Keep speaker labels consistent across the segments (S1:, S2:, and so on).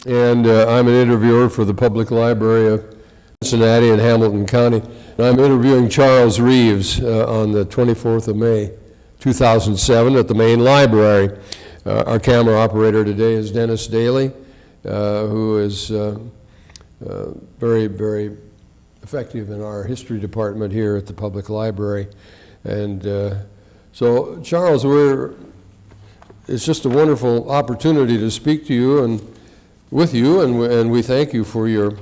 S1: and I'm an interviewer for the Public Library of Cincinnati and Hamilton County. And I'm interviewing Charles Reeves on the 24th of May, 2007 at the main library. Our camera operator today is Dennis Daly, who is very, very effective in our history department here at the Public Library. And so, Charles, it's just a wonderful opportunity to speak to you and with you, and we thank you for your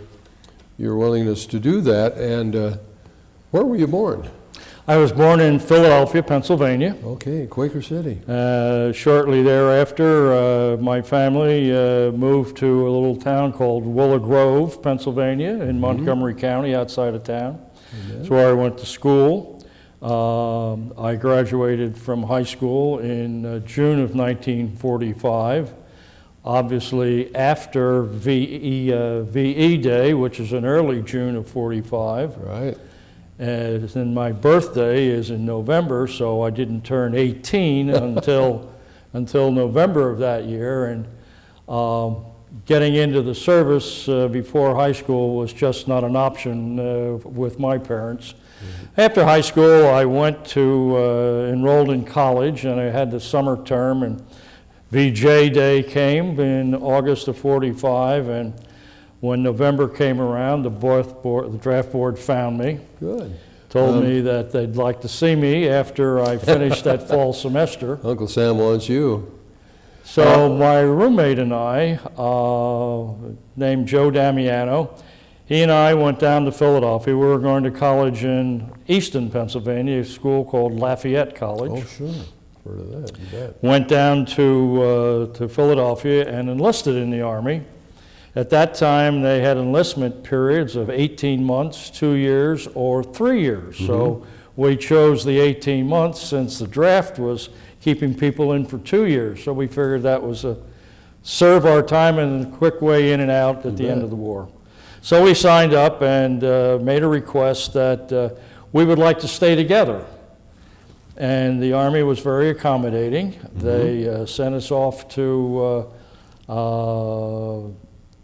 S1: willingness to do that. And where were you born?
S2: I was born in Philadelphia, Pennsylvania.
S1: Okay, Quaker City.
S2: Shortly thereafter, my family moved to a little town called Willow Grove, Pennsylvania, in Montgomery County, outside of town. That's where I went to school. I graduated from high school in June of 1945, obviously after VE Day, which is in early June of 45.
S1: Right.
S2: And my birthday is in November, so I didn't turn 18 until November of that year. And getting into the service before high school was just not an option with my parents. After high school, I went to enrolled in college, and I had the summer term, and VJ Day came in August of 45, and when November came around, the draft board found me.
S1: Good.
S2: Told me that they'd like to see me after I finished that fall semester.
S1: Uncle Sam wants you.
S2: So my roommate and I, named Joe Damiano, he and I went down to Philadelphia. We were going to college in Easton, Pennsylvania, a school called Lafayette College.
S1: Oh, sure. Heard of that, you bet.
S2: Went down to Philadelphia and enlisted in the Army. At that time, they had enlistment periods of 18 months, 2 years, or 3 years. So we chose the 18 months since the draft was keeping people in for 2 years. So we figured that was serve our time in a quick way in and out at the end of the war. So we signed up and made a request that we would like to stay together. And the Army was very accommodating. They sent us off to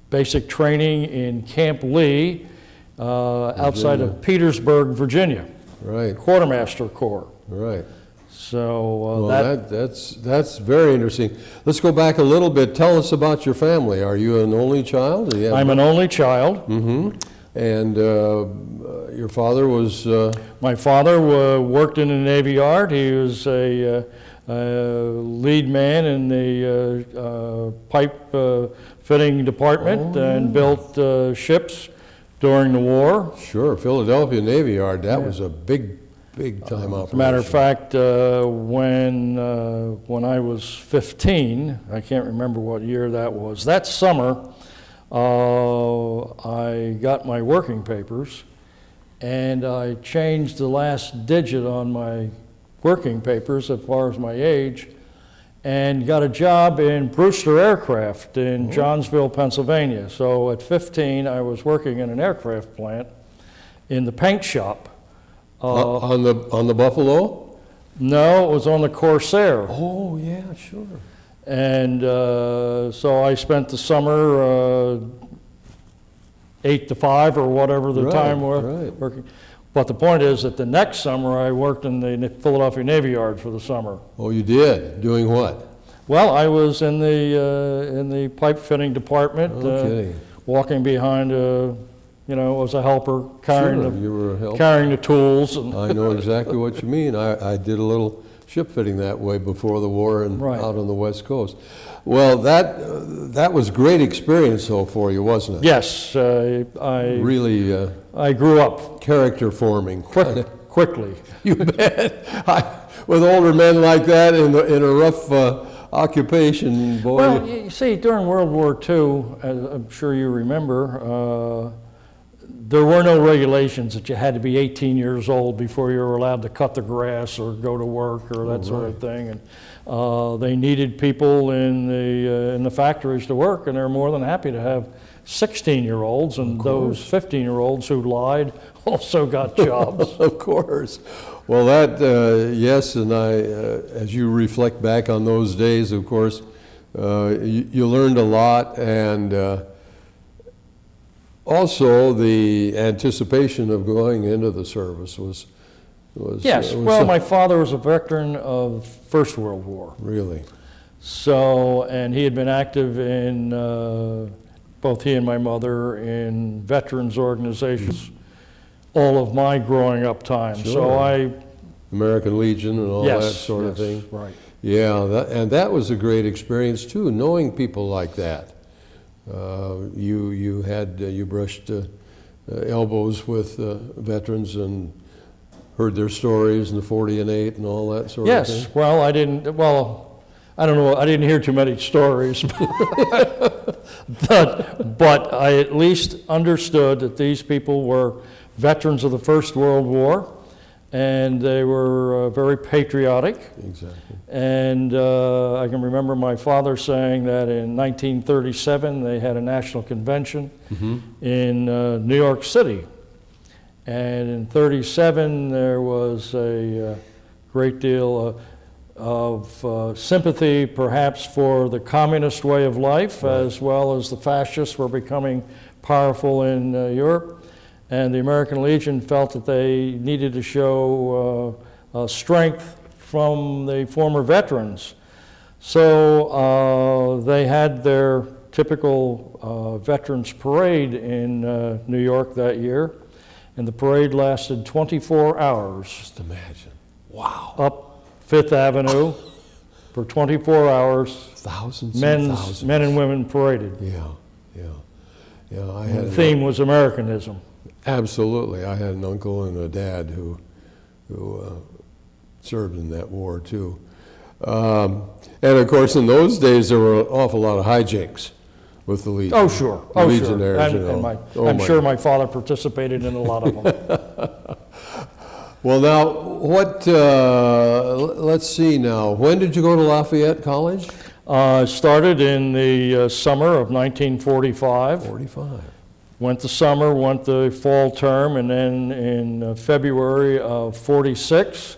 S2: basic training in Camp Lee outside of Petersburg, Virginia.
S1: Right.
S2: Quartermaster Corps.
S1: Right.
S2: So
S1: well, that's very interesting. Let's go back a little bit. Tell us about your family. Are you an only child?
S2: I'm an only child.
S1: And your father was?
S2: My father worked in the Navy Yard. He was a lead man in the pipe fitting department and built ships during the war.
S1: Sure, Philadelphia Navy Yard. That was a big time operation.
S2: As a matter of fact, when I was 15, I can't remember what year that was, that summer, I got my working papers, and I changed the last digit on my working papers as far as my age, and got a job in Brewster Aircraft in Johnsville, Pennsylvania. So at 15, I was working in an aircraft plant in the paint shop.
S1: On the Buffalo?
S2: No, it was on the Corsair.
S1: Oh, yeah, sure.
S2: And so I spent the summer 8 to 5 or whatever the time was working. But the point is that the next summer I worked in the Philadelphia Navy Yard for the summer.
S1: Oh, you did? Doing what?
S2: Well, I was in the pipe fitting department, walking behind as a helper, carrying the tools. And
S1: I know exactly what you mean. I did a little ship fitting that way before the war and out on the West Coast. Well, that was great experience, though, for you, wasn't it?
S2: Yes,
S1: really.
S2: I grew up
S1: character forming
S2: quickly.
S1: You bet. With older men like that in a rough occupation, boy.
S2: Well, you see, during World War II, as I'm sure you remember, there were no regulations that you had to be 18 years old before you were allowed to cut the grass or go to work or that sort of thing. And they needed people in the factories to work, and they're more than happy to have 16-year-olds, and those 15-year-olds who lied also got jobs.
S1: Of course. Well, that, yes, and as you reflect back on those days, of course, You learned a lot, and also the anticipation of going into the service was
S2: Yes, well, my father was a veteran of First World War.
S1: Really?
S2: So, and he had been active in, both he and my mother, in veterans organizations all of my growing up time. So
S1: Sure. American Legion and all that sort of thing.
S2: Right.
S1: Yeah, and that was a great experience too, knowing people like that. You brushed elbows with veterans and heard their stories in the 40 and 8 and all that sort of thing.
S2: Yes, well, I don't know, I didn't hear too many stories, but I at least understood that these people were veterans of the First World War, and they were very patriotic.
S1: Exactly.
S2: And I can remember my father saying that in 1937 they had a national convention in New York City. And in 37 there was a great deal of sympathy perhaps for the communist way of life, as well as the fascists were becoming powerful in Europe. And the American Legion felt that they needed to show strength from the former veterans. So they had their typical Veterans Parade in New York that year. And the parade lasted 24 hours.
S1: Just imagine. Wow.
S2: Up Fifth Avenue for 24 hours.
S1: Thousands and thousands.
S2: Men and women paraded.
S1: Yeah.
S2: The theme was Americanism.
S1: Absolutely. I had an uncle and a dad who served in that war too. And of course, in those days, there were an awful lot of hijinks with the Legion.
S2: Oh, sure.
S1: The Legionnaires,
S2: sure. I'm sure my father participated in a lot of them.
S1: Well, now, let's see now. When did you go to Lafayette College?
S2: Started in the summer of 1945.
S1: 45.
S2: Went the summer, went the fall term, and then in February of 46,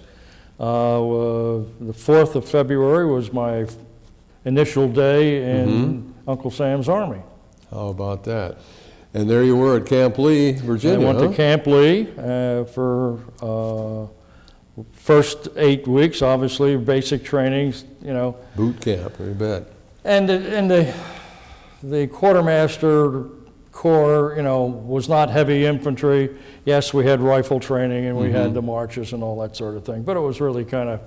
S2: the 4th of February was my initial day in Uncle Sam's Army.
S1: How about that? And there you were at Camp Lee, Virginia.
S2: I went to Camp Lee for first 8 weeks, obviously, basic trainings,
S1: Boot camp, you bet.
S2: And the quartermaster corps, was not heavy infantry. Yes, we had rifle training and we had the marches and all that sort of thing, but it was really kind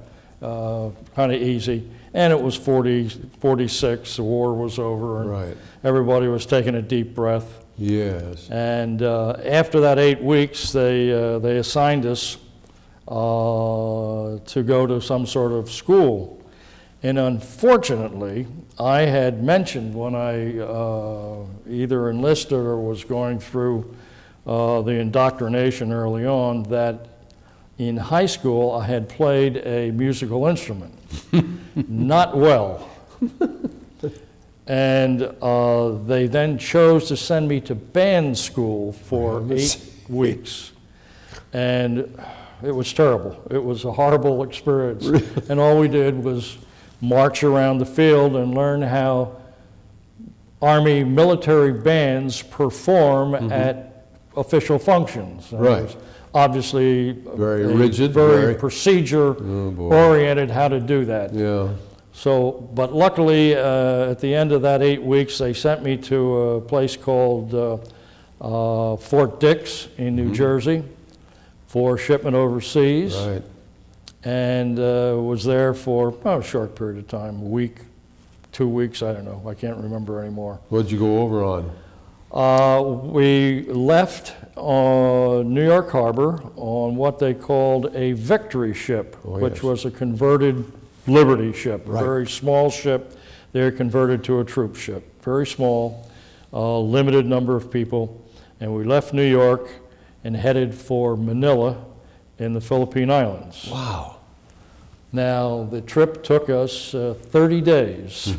S2: of easy. And it was 46, the war was over, and everybody was taking a deep breath.
S1: Yes.
S2: And after that 8 weeks, they assigned us to go to some sort of school. And unfortunately, I had mentioned when I either enlisted or was going through the indoctrination early on that in high school I had played a musical instrument. Not well. And they then chose to send me to band school for 8 weeks. And it was terrible. It was a horrible experience. And all we did was march around the field and learn how Army military bands perform at official functions. And it was obviously
S1: very rigid,
S2: very procedure-oriented how to do that.
S1: Yeah.
S2: So, but luckily, at the end of that 8 weeks, they sent me to a place called Fort Dix in New Jersey for shipment overseas.
S1: Right.
S2: And was there for a short period of time, a week, 2 weeks, I don't know, I can't remember anymore.
S1: What'd you go over on?
S2: We left New York Harbor on what they called a victory ship, which was a converted Liberty ship, a very small ship. They're converted to a troop ship, very small, limited number of people. And we left New York and headed for Manila in the Philippine Islands.
S1: Wow.
S2: Now, the trip took us 30 days.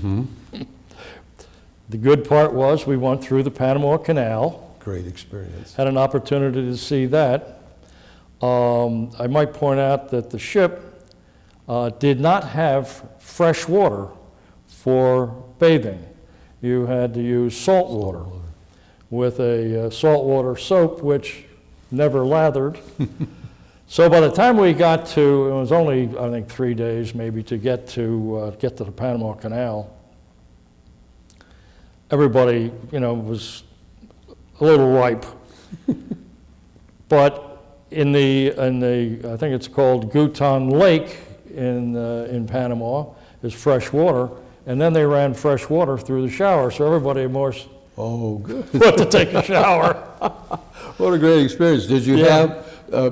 S2: The good part was we went through the Panama Canal.
S1: Great experience.
S2: Had an opportunity to see that. I might point out that the ship did not have fresh water for bathing. You had to use salt water with a saltwater soap, which never lathered. So by the time we got to, it was only, I think, 3 days maybe to get to the Panama Canal. Everybody, was a little ripe. But in the I think it's called Gutan Lake in Panama, is fresh water, and then they ran fresh water through the shower, so everybody more
S1: good.
S2: went to take a shower.
S1: What a great experience. Did you have,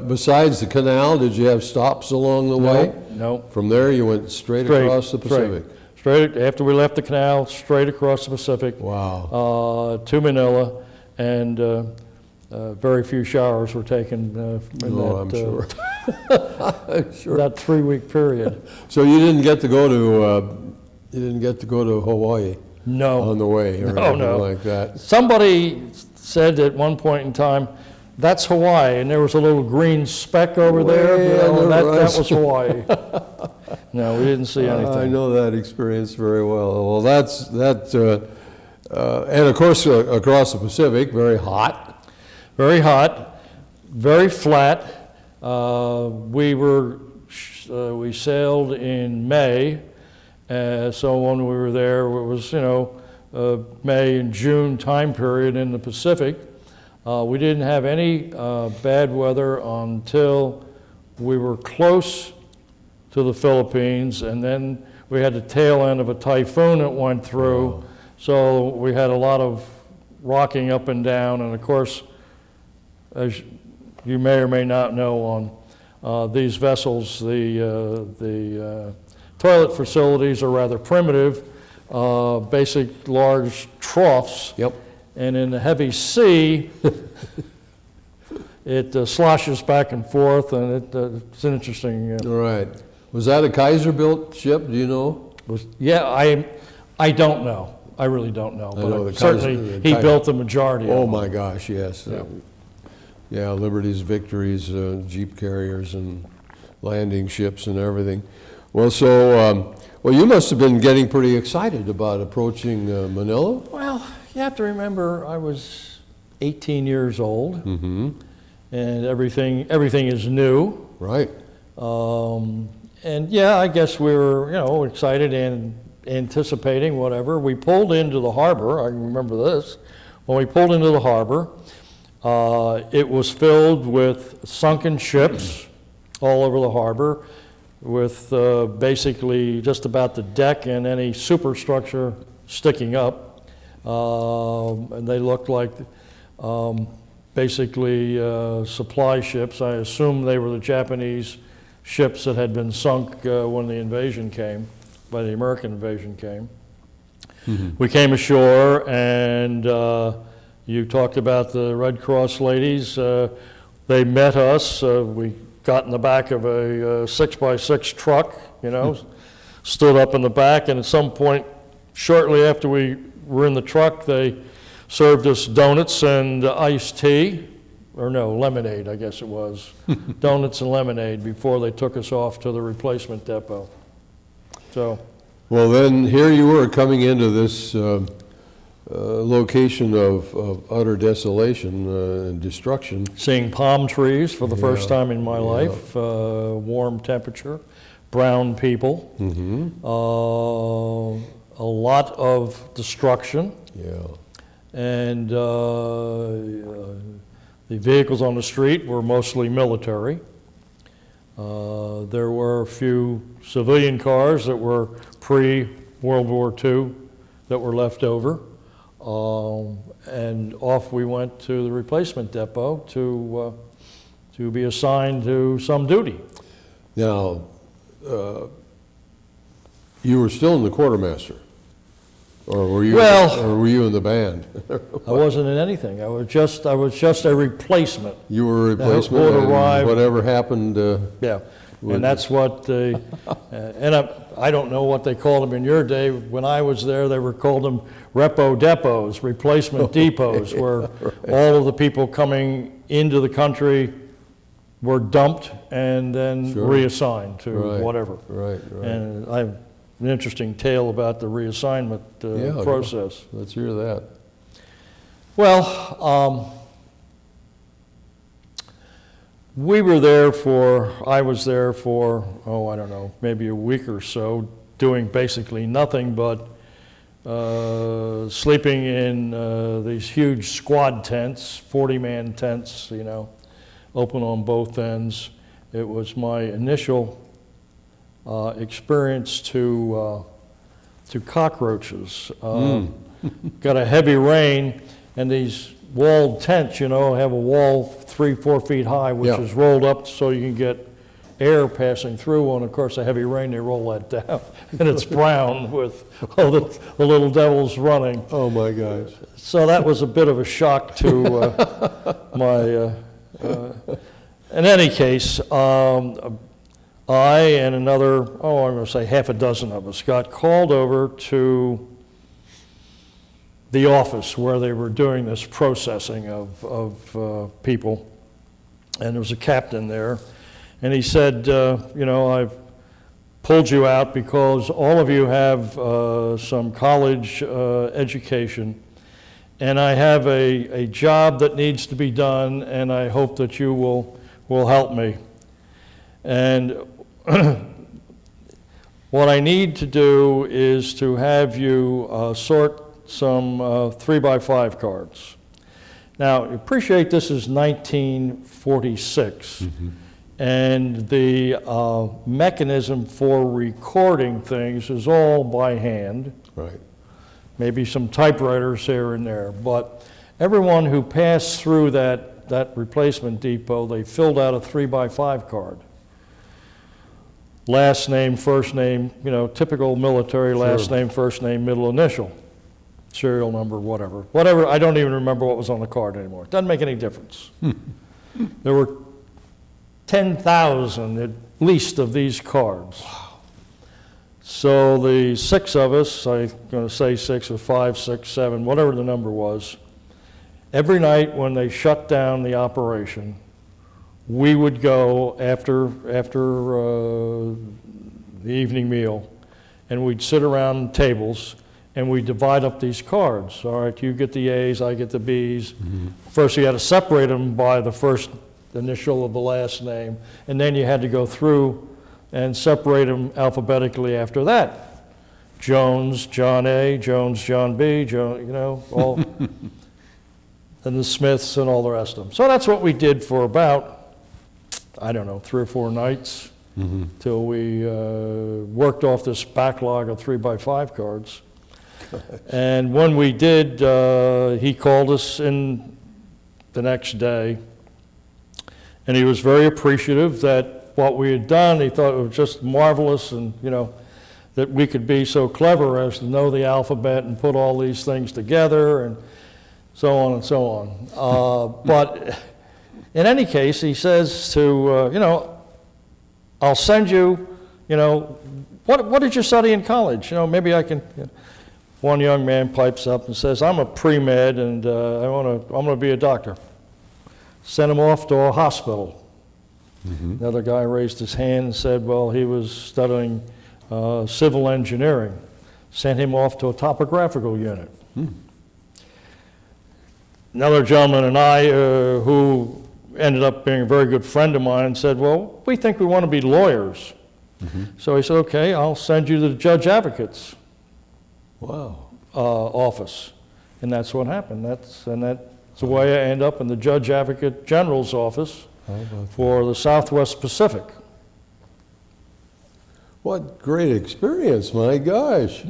S1: besides the canal, did you have stops along the way?
S2: No.
S1: From there, you went straight across the Pacific?
S2: Straight, after we left the canal, straight across the Pacific.
S1: Wow.
S2: To Manila, and very few showers were taken in
S1: I'm sure. I'm sure.
S2: that 3-week period.
S1: So you didn't get to go to Hawaii?
S2: No.
S1: On the way or anything like that?
S2: Somebody said at one point in time, that's Hawaii, and there was a little green speck over there. That was Hawaii. No, we didn't see anything.
S1: I know that experience very well. Well, and of course across the Pacific, very hot.
S2: Very hot, very flat. We sailed in May, so when we were there, it was May and June time period in the Pacific. We didn't have any bad weather until we were close to the Philippines, and then we had the tail end of a typhoon that went through.
S1: Wow.
S2: So we had a lot of rocking up and down, and of course, as you may or may not know, on these vessels, the toilet facilities are rather primitive, basic large troughs.
S1: Yep.
S2: And in the heavy sea, it sloshes back and forth, and it's an interesting.
S1: All right. Was that a Kaiser-built ship? Do you know?
S2: I don't know. I really don't know. But certainly, he
S1: Kaiser
S2: built the majority of them.
S1: Oh my gosh, yes. Yeah, Liberties, Victories, Jeep carriers, and landing ships and everything. Well, so you must have been getting pretty excited about approaching Manila.
S2: Well, you have to remember, I was 18 years old, and everything is new.
S1: Right.
S2: And yeah, I guess we were, excited and anticipating whatever. We pulled into the harbor. I remember this. When we pulled into the harbor, it was filled with sunken ships all over the harbor, with basically just about the deck and any superstructure sticking up. And they looked like basically supply ships. I assume they were the Japanese ships that had been sunk when the invasion came, by the American invasion came. We came ashore, and you talked about the Red Cross ladies. They met us. We got in the back of a 6x6 truck, stood up in the back, and at some point, shortly after we were in the truck, they served us donuts and iced tea, or no, lemonade, I guess it was. Donuts and lemonade before they took us off to the replacement depot. So.
S1: Well, then here you were coming into this location of utter desolation and destruction.
S2: Seeing palm trees for the first time in my life, warm temperature, brown people, a lot of destruction. And the vehicles on the street were mostly military. There were a few civilian cars that were pre-World War II that were left over. And off we went to the replacement depot to be assigned to some duty.
S1: Now, you were still in the quartermaster, or were you? Or were you in the band?
S2: I wasn't in anything. I was just a replacement.
S1: You were a replacement, and whatever happened.
S2: And that's what. And I don't know what they called them in your day. When I was there, they were called them repo depots, replacement depots, where all of the people coming into the country were dumped and then reassigned to whatever.
S1: Right.
S2: And I an interesting tale about the reassignment
S1: Yeah,
S2: process.
S1: Let's hear that.
S2: Well, I was there for, I don't know, maybe a week or so, doing basically nothing but sleeping in these huge squad tents, 40-man tents, open on both ends. It was my initial experience to cockroaches. Got a heavy rain, and these walled tents, have a wall 3-4 feet high, which
S1: Yeah.
S2: is rolled up so you can get air passing through. And of course, a heavy rain, they roll that down, and it's brown with all the little devils running.
S1: Oh my gosh.
S2: So that was a bit of a shock to my. In any case, I and another, I'm going to say half a dozen of us, got called over to the office where they were doing this processing of people. And there was a captain there. And he said, I've pulled you out because all of you have some college education. And I have a job that needs to be done, and I hope that you will help me. And what I need to do is to have you sort some 3x5 cards. Now, appreciate this is 1946, and the mechanism for recording things is all by hand.
S1: Right.
S2: Maybe some typewriters here and there, but everyone who passed through that replacement depot, they filled out a 3x5 card. Last name, first name, typical military last name, first name, middle initial, serial number, whatever. Whatever, I don't even remember what was on the card anymore. It doesn't make any difference. There were 10,000 at least of these cards. So the 6 of us, I'm going to say 6 or 5, 6, 7, whatever the number was, every night when they shut down the operation, we would go after the evening meal, and we'd sit around tables, and we'd divide up these cards. All right, you get the A's, I get the B's. First, you had to separate them by the first initial of the last name, and then you had to go through and separate them alphabetically after that. Jones, John A, Jones, John B, all, and the Smiths and all the rest of them. So that's what we did for about, 3 or 4 nights till we worked off this backlog of 3x5 cards. And when we did, he called us in the next day, and he was very appreciative that what we had done. He thought it was just marvelous, and that we could be so clever as to know the alphabet and put all these things together, and so on and so on. But in any case, he says to I'll send you. What did you study in college? Maybe I can. One young man pipes up and says, "I'm a pre-med, and I'm going to be a doctor." Sent him off to a hospital. Another guy raised his hand and said, well, he was studying civil engineering. Sent him off to a topographical unit. Another gentleman and I, who ended up being a very good friend of mine, said, well, we think we want to be lawyers. So he said, okay, I'll send you to the judge advocate's office. And that's what happened. That's the way I end up in the Judge Advocate General's office for the Southwest Pacific.
S1: What great experience, my gosh.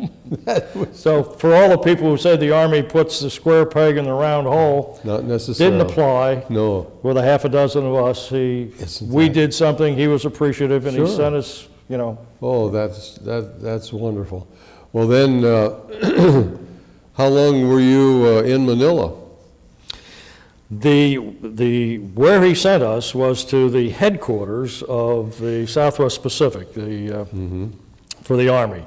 S2: So for all the people who say the Army puts the square peg in the round hole,
S1: Not necessarily.
S2: didn't apply.
S1: No.
S2: With a half a dozen of us, we did something, he was appreciative, and he
S1: Sure.
S2: sent us,
S1: Oh, that's wonderful. Well then, how long were you in Manila?
S2: Where he sent us was to the headquarters of the Southwest Pacific, for the Army,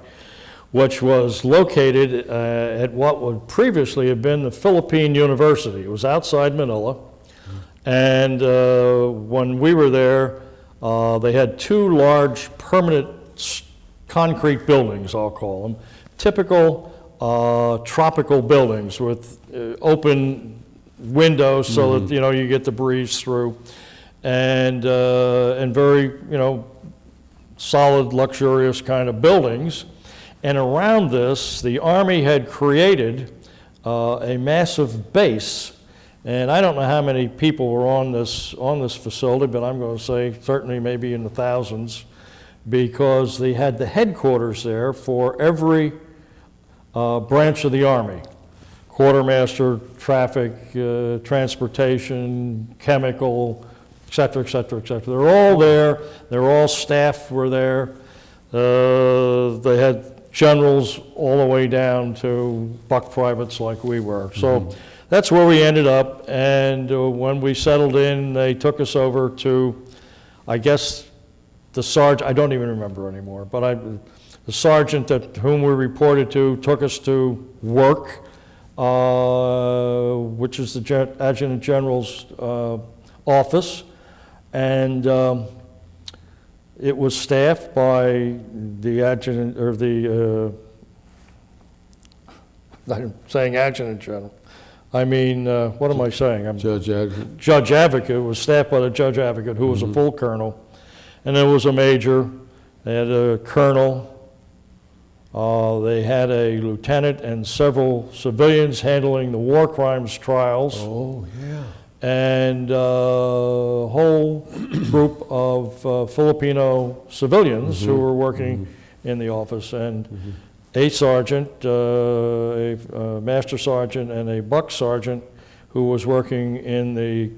S2: which was located at what would previously have been the Philippine University. It was outside Manila, and when we were there, they had 2 large permanent concrete buildings, I'll call them, typical tropical buildings with open windows so that you get the breeze through, and very solid, luxurious kind of buildings. And around this, the Army had created a massive base. And I don't know how many people were on this facility, but I'm going to say certainly maybe in the thousands, because they had the headquarters there for every branch of the Army: quartermaster, traffic, transportation, chemical, et cetera, et cetera, et cetera. They're all there. They're all staff were there. They had generals all the way down to buck privates like we were. So that's where we ended up. And when we settled in, they took us over to, I guess, the sergeant, I don't even remember anymore, but the sergeant at whom we reported to took us to work, which is the Adjutant General's office. And it was staffed by the adjutant, or I'm saying Adjutant General. I mean, what am I saying?
S1: Judge Advocate.
S2: Judge Advocate. It was staffed by the Judge Advocate, who was a full colonel. And there was a major. They had a colonel. They had a lieutenant and several civilians handling the war crimes trials.
S1: Oh, yeah.
S2: And a whole group of Filipino civilians who were working in the office, and a sergeant, a master sergeant, and a buck sergeant who was working in the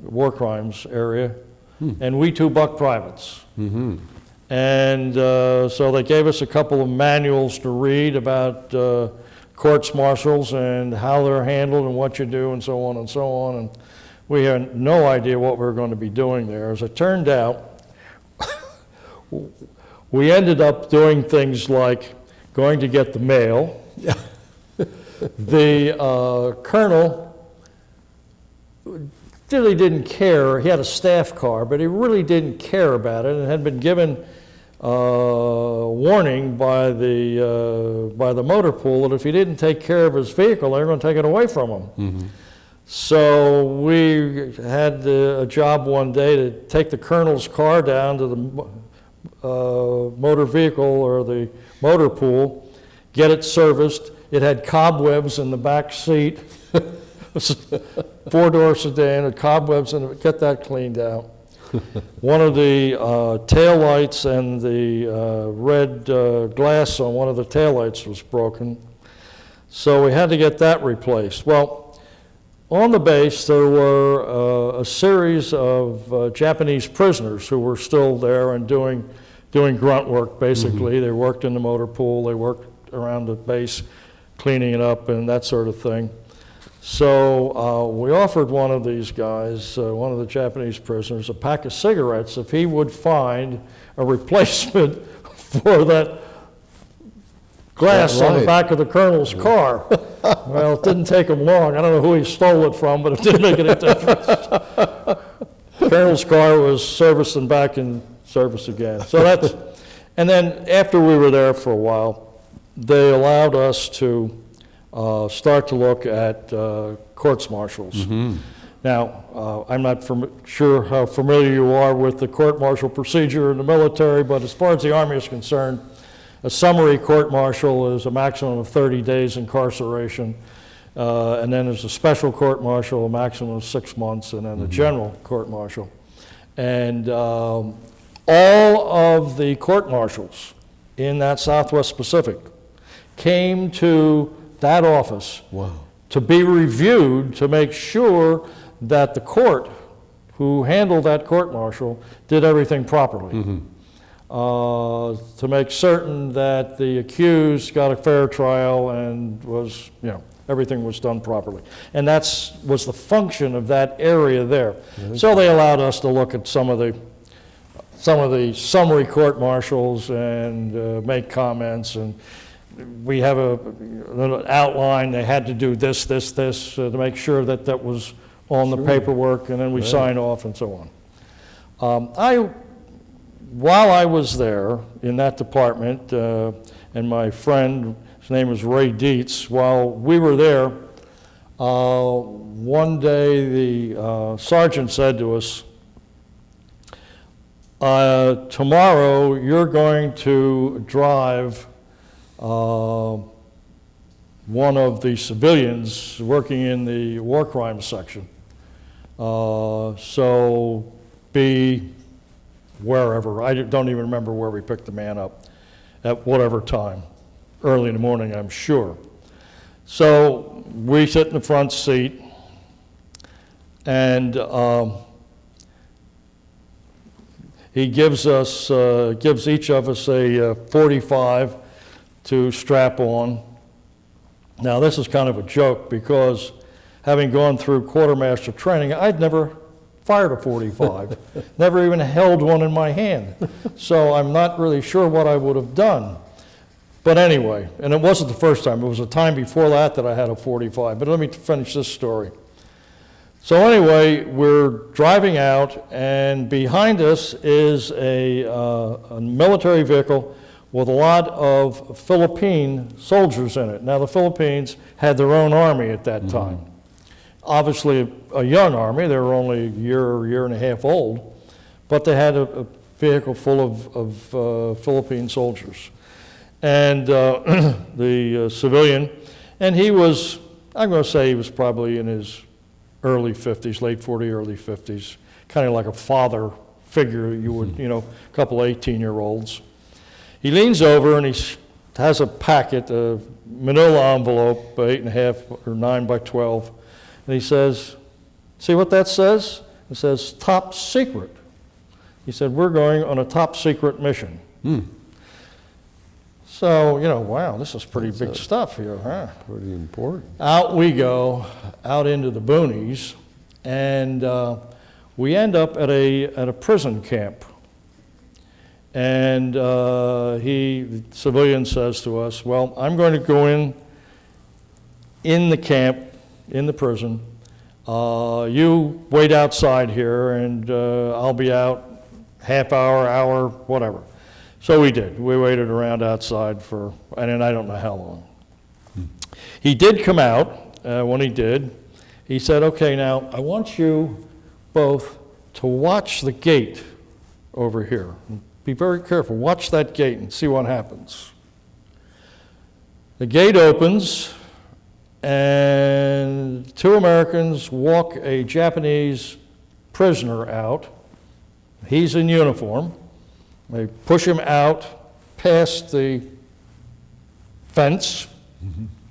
S2: war crimes area, and we two buck privates. And so they gave us a couple of manuals to read about courts-martials and how they're handled and what you do and so on and so on. And we had no idea what we were going to be doing there. As it turned out, we ended up doing things like going to get the mail. The colonel really didn't care. He had a staff car, but he really didn't care about it, and had been given warning by the motor pool that if he didn't take care of his vehicle, they were going to take it away from him. So we had a job one day to take the colonel's car down to the motor vehicle or the motor pool, get it serviced. It had cobwebs in the back seat. Four-door sedan, had cobwebs in it. Get that cleaned out. One of the tail lights and the red glass on one of the tail lights was broken. So we had to get that replaced. Well, on the base there were a series of Japanese prisoners who were still there and doing grunt work, basically. They worked in the motor pool, they worked around the base, cleaning it up and that sort of thing. So we offered one of these guys, one of the Japanese prisoners, a pack of cigarettes if he would find a replacement for that glass on the back of the colonel's car. Well, it didn't take him long. I don't know who he stole it from, but it didn't make any difference. The colonel's car was serviced and back in service again. So that's, and then after we were there for a while, they allowed us to start to look at courts-martials. Now, I'm not sure how familiar you are with the court-martial procedure in the military, but as far as the Army is concerned, a summary court-martial is a maximum of 30 days incarceration, and then there's a special court-martial, a maximum of 6 months, and then a general court-martial. And all of the court-martials in that Southwest Pacific came to that office to be reviewed to make sure that the court who handled that court-martial did everything properly. To make certain that the accused got a fair trial and was, everything was done properly. And that was the function of that area there. So they allowed us to look at some of the summary court-martials and make comments, and we have an outline. They had to do this, to make sure that that was on the paperwork, and then we sign off and so on. I while I was there in that department, and my friend, his name was Ray Dietz, while we were there, one day the sergeant said to us, tomorrow you're going to drive one of the civilians working in the war crimes section. So be wherever. I don't even remember where we picked the man up at whatever time. Early in the morning, I'm sure. So we sit in the front seat, and he gives each of us a 45 to strap on. Now this is kind of a joke because having gone through quartermaster training, I'd never fired a 45, never even held one in my hand. So I'm not really sure what I would have done. But anyway, and it wasn't the first time, it was a time before that I had a 45. But let me finish this story. So anyway, we're driving out, and behind us is a military vehicle with a lot of Philippine soldiers in it. Now the Philippines had their own army at that time. Obviously a young army, they were only a year and a half old, but they had a vehicle full of Philippine soldiers. And the civilian, and he was, I'm going to say he was probably in his early 50s, late 40s, early 50s, kind of like a father figure you would, a couple of 18-year-olds. He leans over and he has a packet, a manila envelope, 8.5 or 9 by 12, and he says, see what that says? It says top secret. He said, we're going on a top secret mission. So, wow, this is pretty big stuff here, huh?
S1: Pretty important.
S2: Out we go, out into the boonies, and we end up at a prison camp. And the civilian says to us, well, I'm going to go in the camp, in the prison. You wait outside here, and I'll be out half hour, whatever. So we did. We waited around outside and I don't know how long. He did come out. When he did, he said, okay, now I want you both to watch the gate over here. Be very careful. Watch that gate and see what happens. The gate opens, and 2 Americans walk a Japanese prisoner out. He's in uniform. They push him out past the fence,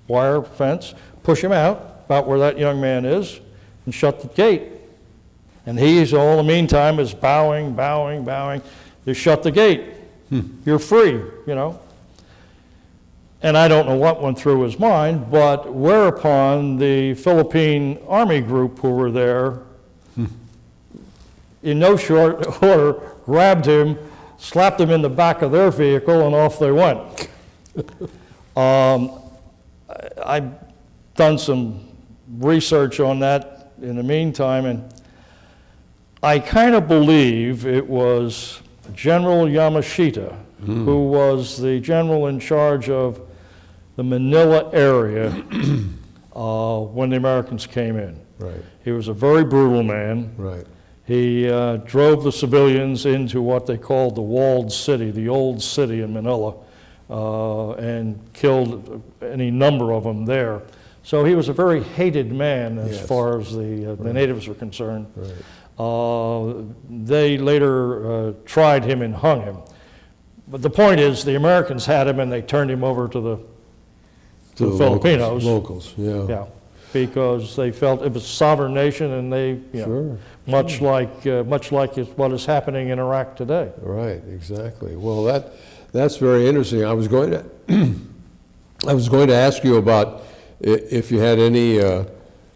S2: wire fence, push him out about where that young man is, and shut the gate. And he's all the meantime is bowing. They shut the gate. You're free, And I don't know what went through his mind, but whereupon the Philippine Army group who were there, in no short order, grabbed him, slapped him in the back of their vehicle, and off they went. I've done some research on that in the meantime, and I kind of believe it was General Yamashita, who was the general in charge of the Manila area when the Americans came in.
S1: Right.
S2: He was a very brutal man.
S1: Right.
S2: He drove the civilians into what they called the walled city, the old city in Manila, and killed any number of them there. So he was a very hated man as far as the natives were concerned. Right. They later tried him and hung him. But the point is, the Americans had him and they turned him over to the Filipinos.
S1: Locals, yeah.
S2: Yeah, because they felt it was a sovereign nation, and they, much like what is happening in Iraq today.
S1: Right, exactly. Well, that's very interesting. I was going to ask you about if you had any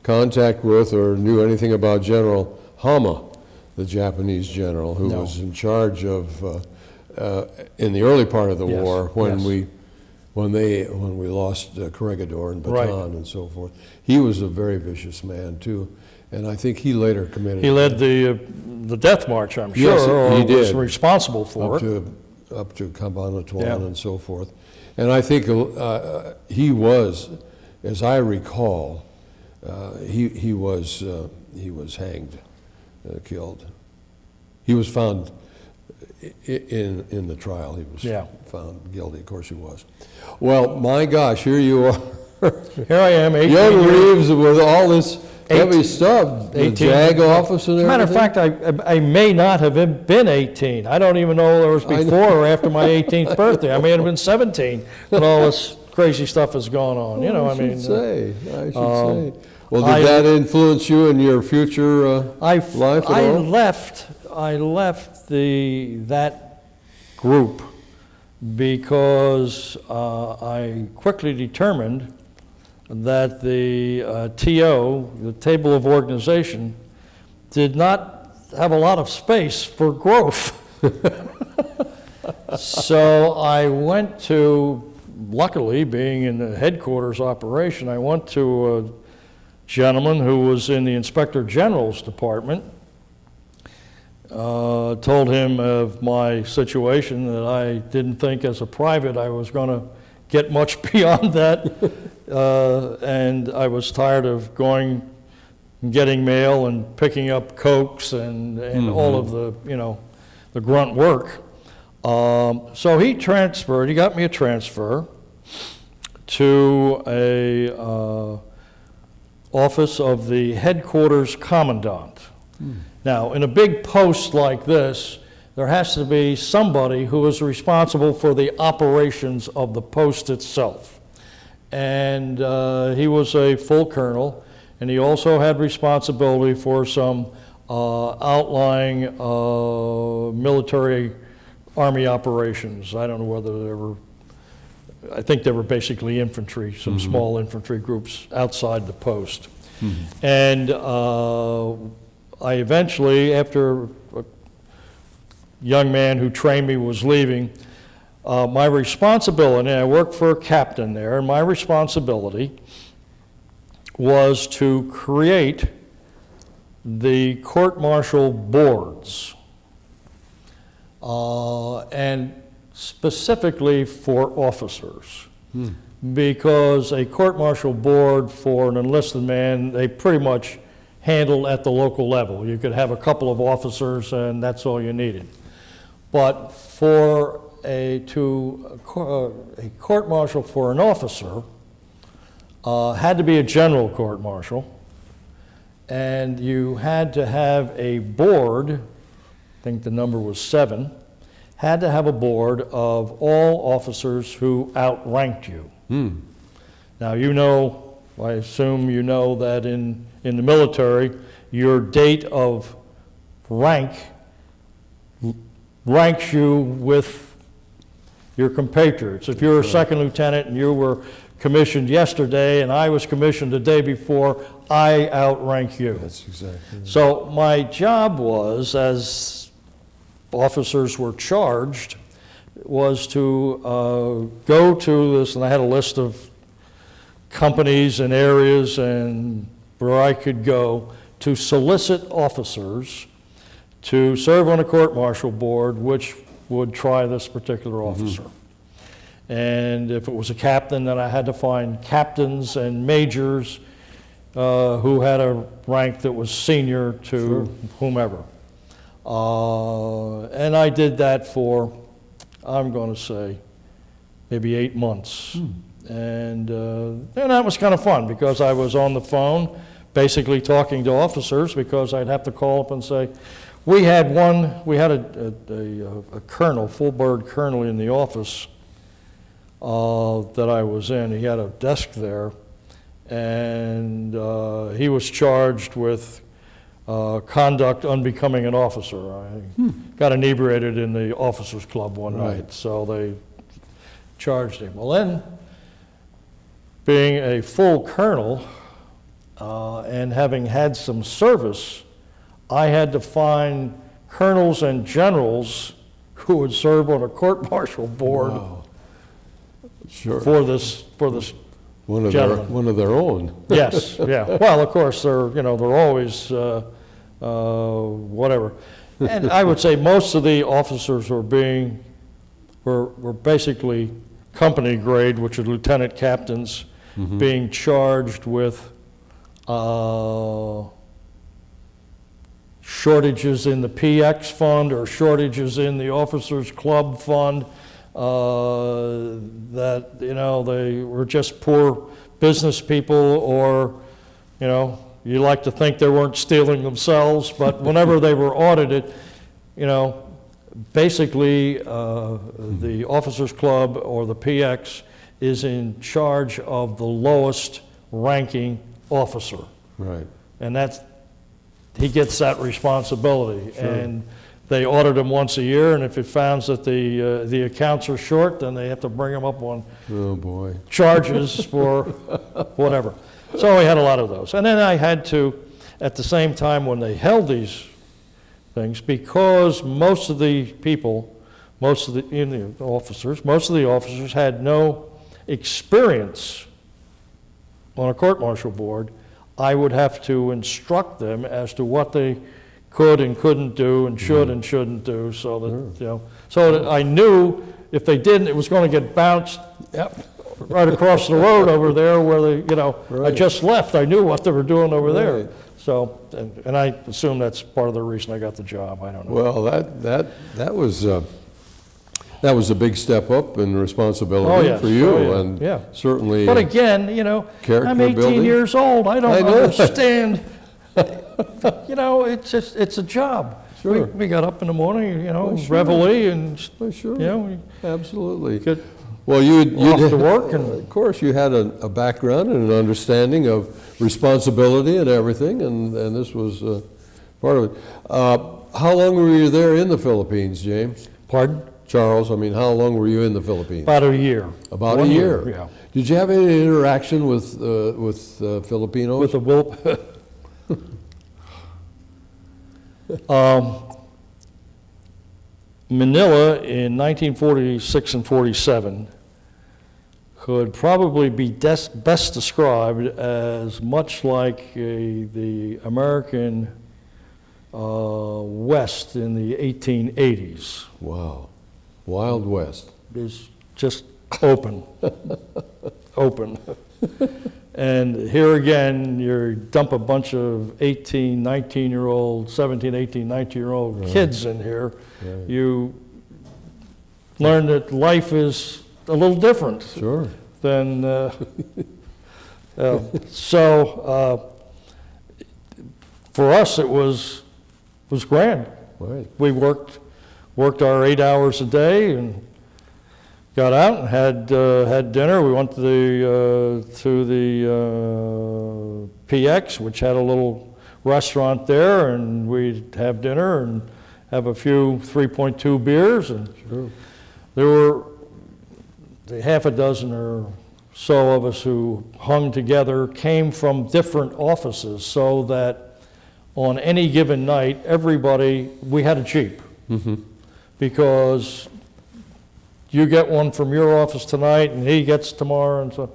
S1: contact with or knew anything about General Hama, the Japanese general who was in charge of in the early part of the war when when we lost Corregidor and
S2: Right.
S1: Baton and so forth. He was a very vicious man too, and I think he later committed.
S2: He led the death march, I'm
S1: Yes,
S2: sure,
S1: he
S2: or was
S1: did.
S2: responsible for it.
S1: Up to Cabanatuan
S2: Yeah.
S1: and so forth. And I think he was, as I recall, he was hanged, killed. He was found in the trial. He was
S2: Yeah.
S1: found guilty. Of course he was. Well, my gosh, here you are.
S2: Here I am, 18
S1: Young
S2: years.
S1: Reeves with all this heavy
S2: 18
S1: stuff, the
S2: 18.
S1: JAG office and
S2: As a
S1: everything.
S2: matter of fact, I may not have been 18. I don't even know whether it was
S1: I know.
S2: before or after my 18th birthday. I may have been 17 when all this crazy stuff has gone on. You know,
S1: I
S2: I mean,
S1: should say.
S2: um,
S1: Well,
S2: I-
S1: did that influence you in your future life at
S2: I
S1: all?
S2: left that group because I quickly determined that the TO, the table of organization, did not have a lot of space for growth. So I went to, luckily being in the headquarters operation, I went to a gentleman who was in the Inspector General's department, told him of my situation, that I didn't think as a private I was going to get much beyond that, and I was tired of going and getting mail and picking up cokes and all of the, the grunt work. So he got me a transfer to a office of the headquarters commandant. Now, in a big post like this, there has to be somebody who is responsible for the operations of the post itself. And he was a full colonel, and he also had responsibility for some outlying military Army operations. I don't know whether they were, I think they were basically infantry, some small infantry groups outside the post. And I eventually, after a young man who trained me was leaving, my responsibility, and I worked for a captain there, and my responsibility was to create the court-martial boards, and specifically for officers. Because a court-martial board for an enlisted man, they pretty much handled at the local level. You could have a couple of officers and that's all you needed. But for a court-martial for an officer had to be a general court-martial, and you had to have a board, I think the number was 7, had to have a board of all officers who outranked you. Now, I assume you know that in the military, your date of rank ranks you with your compatriots. If you're a second lieutenant and you were commissioned yesterday and I was commissioned the day before, I outrank you.
S1: That's exactly.
S2: So my job was, as officers were charged, was to go to this, and I had a list of companies and areas and where I could go to solicit officers to serve on a court-martial board which would try this particular officer. And if it was a captain, then I had to find captains and majors who had a rank that was senior to whomever. And I did that for, I'm going to say, maybe 8 months. And that was kind of fun because I was on the phone basically talking to officers, because I'd have to call up and say, we had a colonel, full bird colonel in the office that I was in. He had a desk there, and he was charged with conduct unbecoming an officer. I got inebriated in the officers club one night, so they charged him. Well, then, being a full colonel and having had some service, I had to find colonels and generals who would serve on a court-martial board.
S1: Wow. Sure.
S2: for this gentleman.
S1: One of their own.
S2: Yes, yeah. Well, of course, they're always, whatever. And I would say most of the officers were basically company grade, which are lieutenant captains, being charged with shortages in the PX fund or shortages in the officers club fund, that, they were just poor business people, or, you like to think they weren't stealing themselves, but whenever they were audited, basically the officers club or the PX is in charge of the lowest ranking officer.
S1: Right.
S2: And he gets that responsibility.
S1: Sure.
S2: And they audit him once a year, and if it finds that the accounts are short, then they have to bring him up on
S1: Oh, boy.
S2: charges for whatever. So we had a lot of those. And then I had to, at the same time when they held these things, because most of the officers had no experience on a court-martial board, I would have to instruct them as to what they could and couldn't do and should and shouldn't do, so that, so that I knew if they didn't, it was going to get bounced right across the road over there where they, I
S1: Right.
S2: just left. I knew what they were doing over
S1: Right.
S2: there. So, and I assume that's part of the reason I got the job. I don't know.
S1: Well, that was a big step up in responsibility
S2: Oh, yes.
S1: for you,
S2: Oh, yeah.
S1: and
S2: Yeah.
S1: certainly.
S2: But again,
S1: character
S2: I'm 18
S1: building.
S2: years old. I don't
S1: I know.
S2: understand. It's a job.
S1: Sure.
S2: We got up in the morning,
S1: sure.
S2: reveille, and
S1: Well, sure.
S2: we
S1: Absolutely.
S2: get
S1: Well, you
S2: off to work, and
S1: of course, you had a background and an understanding of responsibility and everything, and this was part of it. How long were you there in the Philippines, James?
S2: pardon,
S1: Charles, I mean, how long were you in the Philippines?
S2: about a year.
S1: About a
S2: 1
S1: year.
S2: Yeah.
S1: Did you have any interaction with Filipinos?
S2: With the will. Manila in 1946 and 47 could probably be best described as much like the American West in the 1880s.
S1: Wow. Wild West.
S2: Is just open, open. And here again, you dump a bunch of 18, 19-year-old, 17, 18, 19-year-old kids in here.
S1: Right.
S2: You learn that life is a little different
S1: Sure.
S2: than, for us it was grand.
S1: Right.
S2: We worked our 8 hours a day and got out and had dinner. We went to the PX, which had a little restaurant there, and we'd have dinner and have a few 3.2 beers. And
S1: Sure.
S2: there were half a dozen or so of us who hung together, came from different offices, so that on any given night, we had a Jeep. Because you get one from your office tonight, and he gets tomorrow, and so.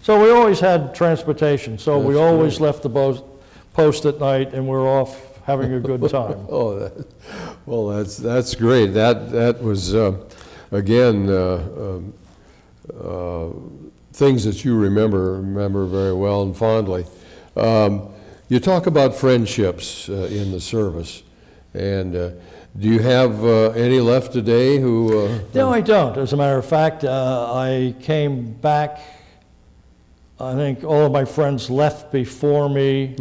S2: So we always had transportation, so we
S1: That's
S2: always
S1: great.
S2: left the post at night, and we're off having a good time.
S1: Oh, well, that's great. That was, again, things that you remember very well and fondly. You talk about friendships in the service, and do you have any left today who?
S2: No, I don't. As a matter of fact, I came back, I think all of my friends left before me,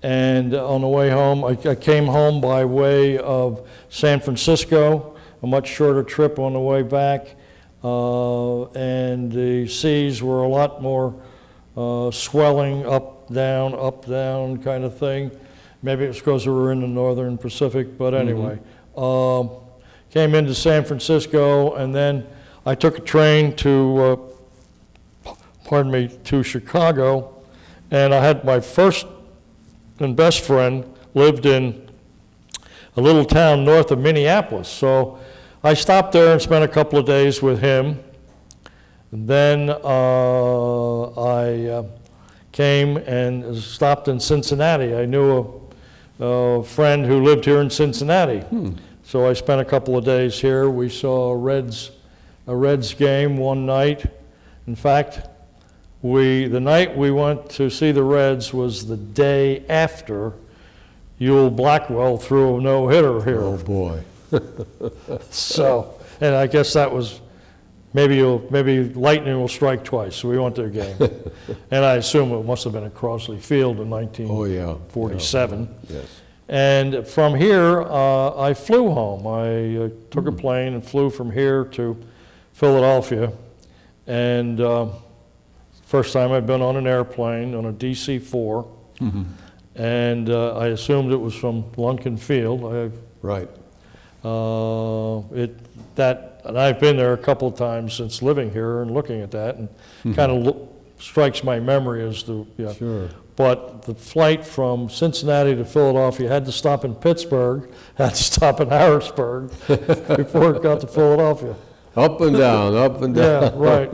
S2: and on the way home, I came home by way of San Francisco, a much shorter trip on the way back, and the seas were a lot more swelling, up, down kind of thing. Maybe it's because we were in the Northern Pacific, but anyway. Came into San Francisco, and then I took a train to Chicago, and I had my first and best friend lived in a little town north of Minneapolis. So I stopped there and spent a couple of days with him. Then I came and stopped in Cincinnati. I knew a friend who lived here in Cincinnati. So I spent a couple of days here. We saw a Reds game one night. In fact, the night we went to see the Reds was the day after Ewell Blackwell threw a no-hitter here.
S1: Oh, boy.
S2: So, and I guess that was, maybe lightning will strike twice, so we went to a game. And I assume it must have been at Crossley Field in 1947.
S1: Yes.
S2: And from here, I flew home. I took a plane and flew from here to Philadelphia. And first time I'd been on an airplane, on a DC-4. And I assumed it was from Lunken Field.
S1: Right.
S2: And I've been there a couple of times since living here and looking at that, and kind of strikes my memory as to,
S1: Sure.
S2: But the flight from Cincinnati to Philadelphia had to stop in Pittsburgh, had to stop in Harrisburg before it got to Philadelphia.
S1: Up and down, up and down.
S2: Yeah, right.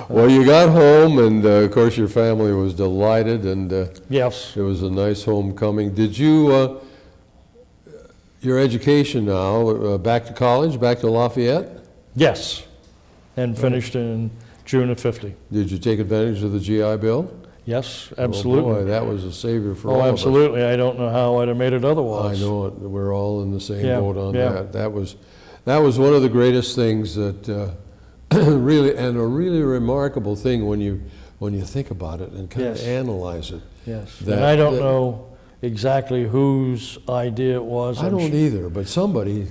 S1: Well, you got home, and of course your family was delighted, and
S2: Yes.
S1: it was a nice homecoming. Did you, your education now, back to college, back to Lafayette?
S2: Yes. And finished in June of '50.
S1: Did you take advantage of the GI Bill?
S2: Yes, absolutely.
S1: Oh boy, that was a savior for
S2: Oh,
S1: all
S2: absolutely. I don't know how I'd have made it
S1: of us.
S2: otherwise.
S1: I know it. We're all in the same
S2: Yeah,
S1: boat on
S2: yeah.
S1: that. That was one of the greatest things that really, and a really remarkable thing when you think about it and kind
S2: Yes.
S1: of analyze it.
S2: Yes.
S1: That-
S2: And I don't
S1: that-
S2: know exactly whose idea it was.
S1: I don't either, but somebody.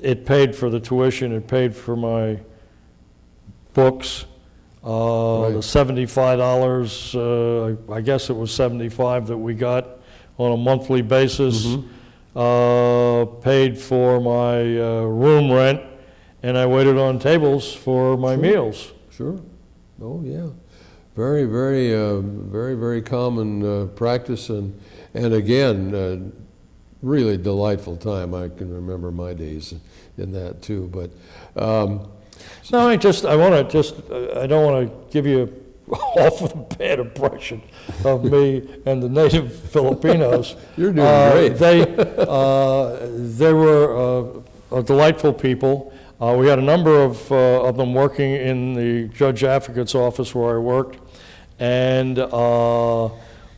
S2: It paid for the tuition, it paid for my books.
S1: Right.
S2: The $75, I guess it was 75 that we got on a monthly basis, paid for my room rent, and I waited on tables for my meals.
S1: Sure. Oh, yeah. Very, very common practice, and again, really delightful time. I can remember my days in that too. But
S2: No, I don't want to give you off with a bad impression of me and the native Filipinos.
S1: You're doing great.
S2: They were delightful people. We had a number of them working in the Judge Advocate's office where I worked, and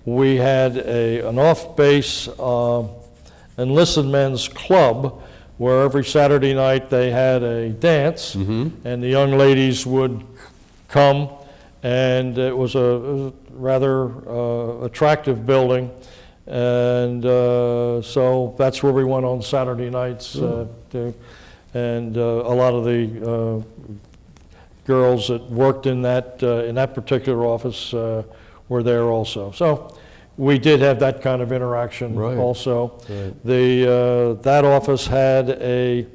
S2: we had an off-base enlisted men's club where every Saturday night they had a dance, and the young ladies would come, and it was a rather attractive building, and so that's where we went on Saturday nights, and a lot of the girls that worked in that particular office were there also. So we did have that kind of interaction also.
S1: Right.
S2: That office had the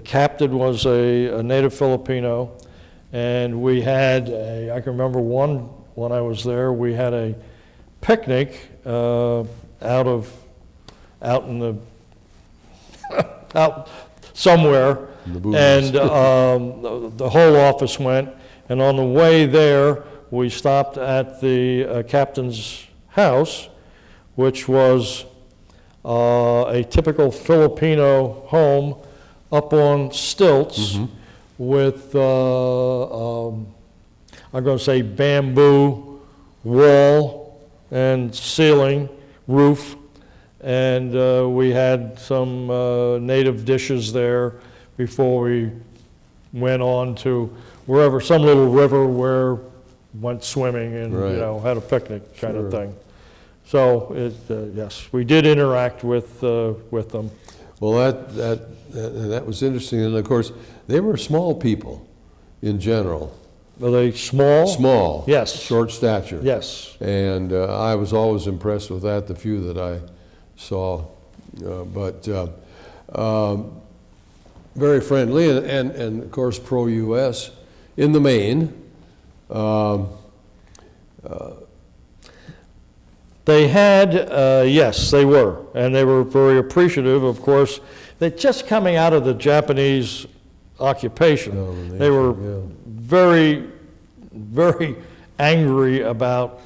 S2: captain was a native Filipino, and we had I can remember when I was there, we had a picnic out somewhere, and the whole office went, and on the way there, we stopped at the captain's house, which was a typical Filipino home up on stilts with, I'm going to say, bamboo wall and ceiling, roof, and we had some native dishes there before we went on to wherever, some little river where went swimming and had a picnic kind of thing. So yes, we did interact with them.
S1: Well, that was interesting, and of course, they were small people in general.
S2: Are they small?
S1: Small.
S2: Yes.
S1: Short stature.
S2: Yes.
S1: And I was always impressed with that, the few that I saw. But very friendly, and of course pro-U.S. in the main.
S2: They had, yes, they were, and they were very appreciative, of course. They're just coming out of the Japanese occupation.
S1: Domination,
S2: They were
S1: yeah.
S2: very, very angry about,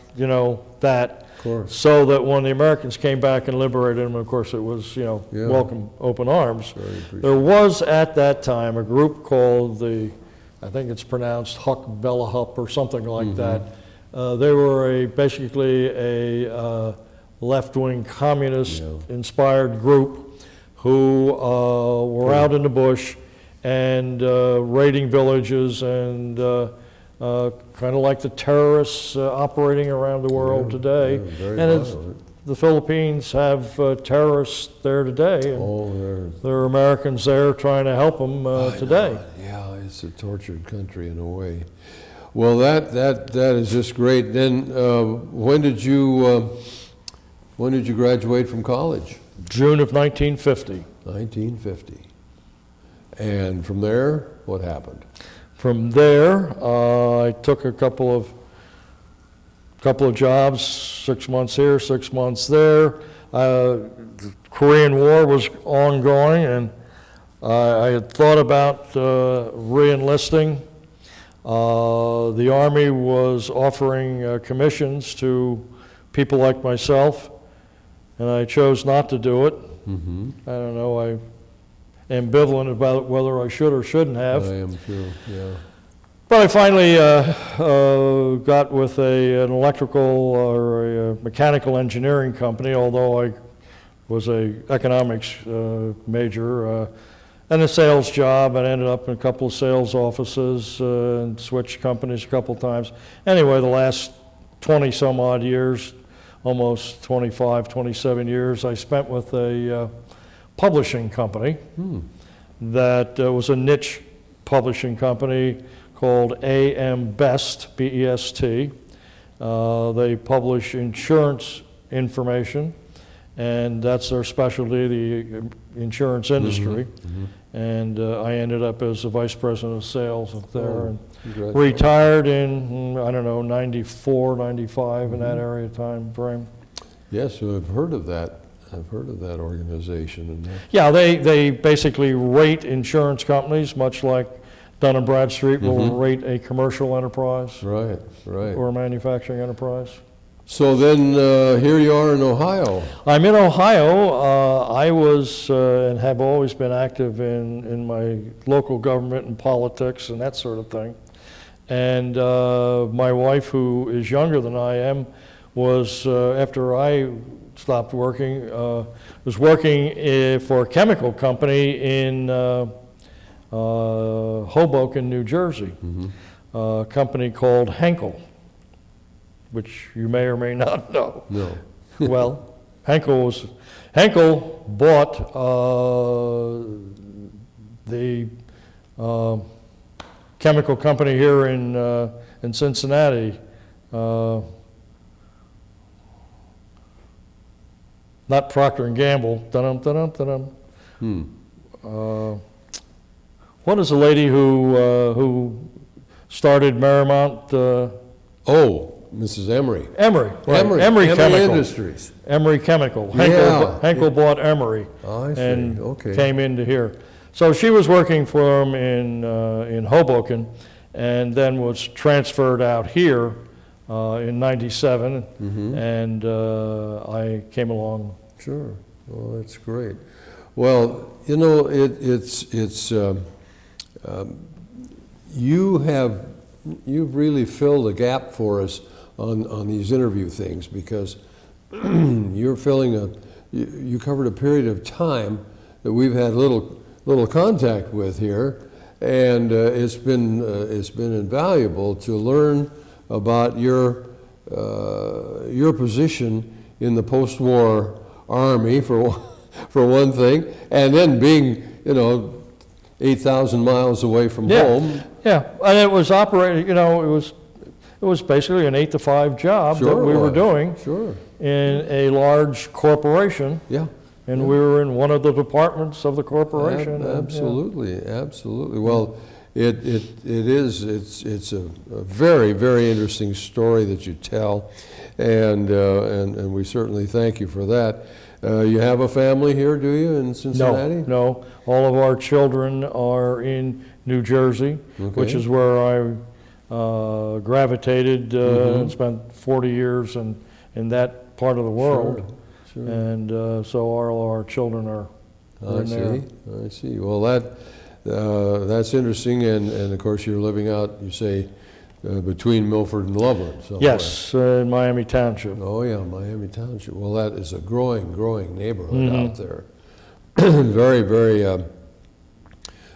S2: that.
S1: Of course.
S2: So that when the Americans came back and liberated them, of course, it was,
S1: Yeah.
S2: welcome, open arms.
S1: Very appreciative.
S2: There was at that time a group called I think it's pronounced Huck Bellahup or something like that. They were basically a left-wing communist-inspired group who were out in the bush and raiding villages and kind of like the terrorists operating around the world today.
S1: Yeah, very
S2: And
S1: violent.
S2: the Philippines have terrorists there today, and there are Americans there trying to help them today.
S1: Yeah, it's a tortured country in a way. Well, that is just great. Then, when did you graduate from college?
S2: June of 1950.
S1: 1950. And from there, what happened?
S2: From there, I took a couple of jobs, 6 months here, 6 months there. The Korean War was ongoing, and I had thought about re-enlisting. The Army was offering commissions to people like myself, and I chose not to do it.
S1: Mm-hmm.
S2: I don't know, I'm ambivalent about whether I should or shouldn't have.
S1: I am too, yeah.
S2: But I finally got with an electrical or a mechanical engineering company, although I was an economics major, and a sales job, and ended up in a couple of sales offices and switched companies a couple of times. Anyway, the last 20 some odd years, almost 25, 27 years, I spent with a publishing company that was a niche publishing company called AM Best, B-E-S-T. They publish insurance information, and that's their specialty, the insurance industry. And I ended up as the vice president of sales up there, and retired in, I don't know, 94, 95, in that area time frame.
S1: Yes, I've heard of that. I've heard of that organization. And
S2: Yeah, they basically rate insurance companies, much like Dun & Bradstreet will rate a commercial enterprise
S1: right.
S2: or a manufacturing enterprise.
S1: So then, here you are in Ohio.
S2: I'm in Ohio. I was and have always been active in my local government and politics and that sort of thing. And my wife, who is younger than I am, was, after I stopped working, was working for a chemical company in Hoboken, New Jersey, a company called Henkel, which you may or may not know.
S1: No.
S2: Well, Henkel bought the chemical company here in Cincinnati. Not Procter and Gamble. What is the lady who started Marymount?
S1: Mrs. Emery.
S2: Emery, right. Emery Chemical.
S1: Industries.
S2: Emery Chemical.
S1: Yeah.
S2: Henkel bought Emery
S1: I see.
S2: and
S1: Okay.
S2: came into here. So she was working for him in Hoboken, and then was transferred out here in '97, and I came along.
S1: Sure. Well, that's great. Well, you know, you've really filled a gap for us on these interview things, because you're you covered a period of time that we've had little contact with here, and it's been invaluable to learn about your position in the post-war Army for one thing, and then being 8,000 miles away from home.
S2: Yeah, and it was operating. It was basically an 8 to 5 job that we were doing in a large corporation. Yeah. And we were in one of the departments of the corporation.
S1: Absolutely, absolutely. Well, it's a very, very interesting story that you tell, and we certainly thank you for that. You have a family here, do you, in Cincinnati?
S2: No. All of our children are in New Jersey, which
S1: Okay.
S2: is where I gravitated and spent 40 years in that part of the world.
S1: Sure.
S2: And so all our children are in there.
S1: I see. Well, that's interesting, and of course you're living out, you say, between Milford and Loveland somewhere.
S2: Yes, in Miami Township.
S1: Oh, yeah, Miami Township. Well, that is a growing neighborhood out there. Very, very, a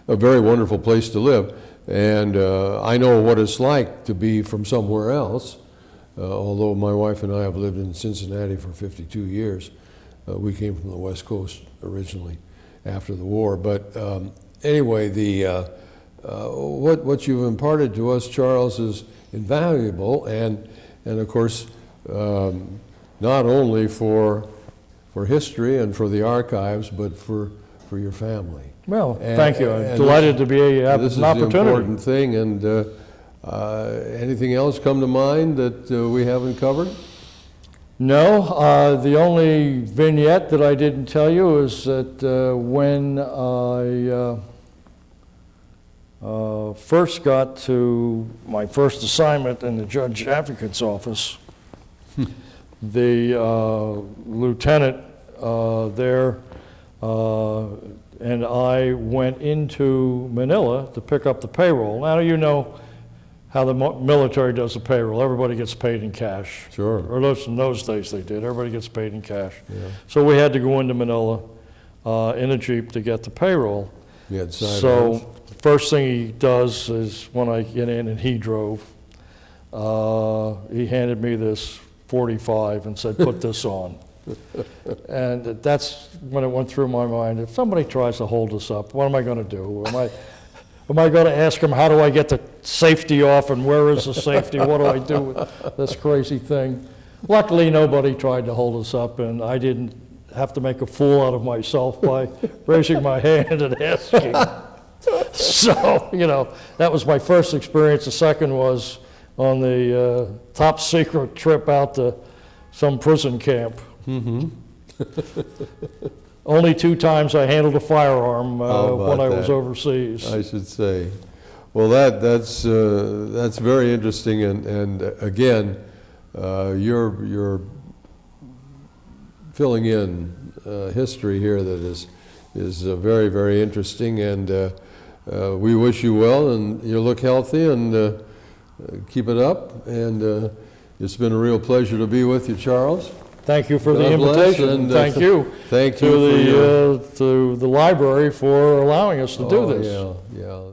S1: very wonderful place to live. And I know what it's like to be from somewhere else. Although my wife and I have lived in Cincinnati for 52 years. We came from the West Coast originally after the war. But anyway, what you've imparted to us, Charles, is invaluable, and of course, not only for history and for the archives, but for your family.
S2: Well, thank you. I'm delighted to have
S1: This is
S2: an
S1: the
S2: opportunity.
S1: important thing. And anything else come to mind that we haven't covered?
S2: No, the only vignette that I didn't tell you is that when I first got to my first assignment in the judge advocate's office, the lieutenant there and I went into Manila to pick up the payroll. Now you know how the military does the payroll. Everybody gets paid in cash.
S1: Sure.
S2: Or at least in those days they did. Everybody gets paid in cash.
S1: Yeah.
S2: So we had to go into Manila in a Jeep to get the payroll.
S1: You had sidearms?
S2: So the first thing he does is when I get in and he drove, he handed me this 45 and said, put this on. And that's when it went through my mind, if somebody tries to hold us up, what am I going to do? Am I going to ask them, how do I get the safety off, and where is the safety? What do I do with this crazy thing? Luckily, nobody tried to hold us up, and I didn't have to make a fool out of myself by raising my hand and asking. So, that was my first experience. The second was on the top secret trip out to some prison camp. Only 2 times I handled a firearm when I was overseas.
S1: I should say. Well, that's very interesting, and again, you're filling in history here that is very, very interesting, and we wish you well, and you look healthy, and keep it up. And it's been a real pleasure to be with you, Charles.
S2: Thank you for the
S1: God bless,
S2: invitation.
S1: and,
S2: Thank you.
S1: Thank you
S2: to the library for allowing us to do this.
S1: Yeah.